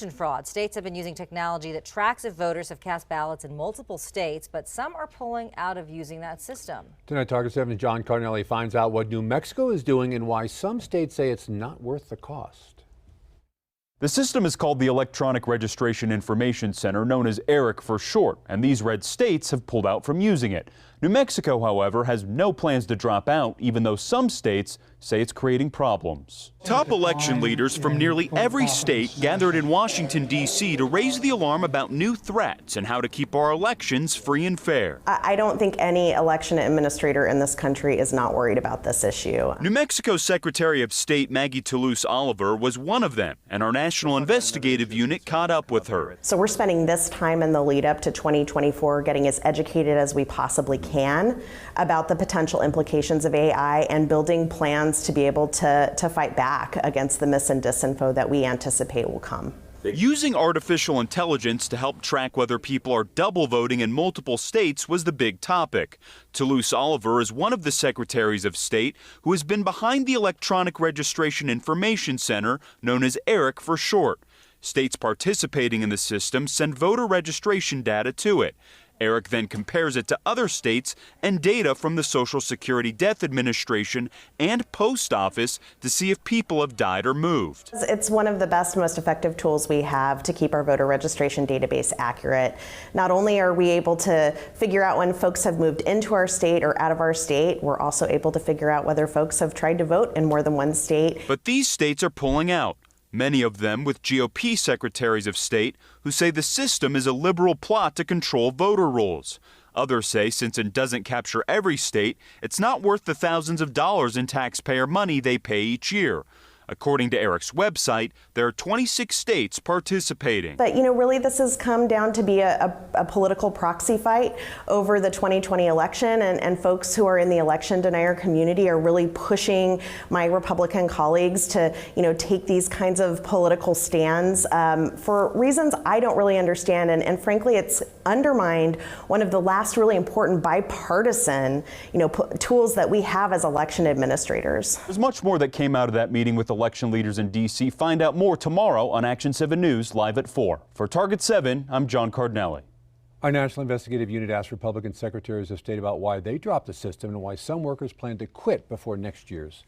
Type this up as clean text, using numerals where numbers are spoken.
election fraud. States have been using technology that tracks if voters have cast ballots in multiple states, but some are pulling out of using that system. Tonight, Target 7's John Cardinelli finds out what New Mexico is doing and why some states say it's not worth the cost. The system is called the Electronic Registration Information Center, known as ERIC for short, and these red states have pulled out from using it. New Mexico, however, has no plans to drop out, even though some states say it's creating problems. Top election leaders from nearly every state gathered in Washington, D.C. to raise the alarm about new threats and how to keep our elections free and fair. I don't think any election administrator in this country is not worried about this issue. New Mexico's Secretary of State Maggie Toulouse-Oliver was one of them, and our National Investigative Unit caught up with her. So we're spending this time in the lead up to 2024 getting as educated as we possibly can about the potential implications of AI and building plans to be able to fight back against the mis and disinfo that we anticipate will come. Using artificial intelligence to help track whether people are double voting in multiple states was the big topic. Toulouse-Oliver is one of the secretaries of state who has been behind the Electronic Registration Information Center, known as ERIC for short. States participating in the system send voter registration data to it. ERIC then compares it to other states and data from the Social Security Death Administration and Post Office to see if people have died or moved. It's one of the best, most effective tools we have to keep our voter registration database accurate. Not only are we able to figure out when folks have moved into our state or out of our state, we're also able to figure out whether folks have tried to vote in more than one state. But these states are pulling out. Many of them with GOP secretaries of state who say the system is a liberal plot to control voter rolls. Others say since it doesn't capture every state, it's not worth the thousands of dollars in taxpayer money they pay each year. According to ERIC's website, there are 26 states participating. But, really this has come down to be a political proxy fight over the 2020 election, and folks who are in the election denier community are really pushing my Republican colleagues to, take these kinds of political stands for reasons I don't really understand. And frankly, it's undermined one of the last really important bipartisan, tools that we have as election administrators. There's much more that came out of that meeting with election leaders in D.C. Find out more tomorrow on Action 7 News, live at 4. For Target 7, I'm John Cardinelli. Our National Investigative Unit asked Republican secretaries of state about why they dropped the system and why some workers plan to quit before next year's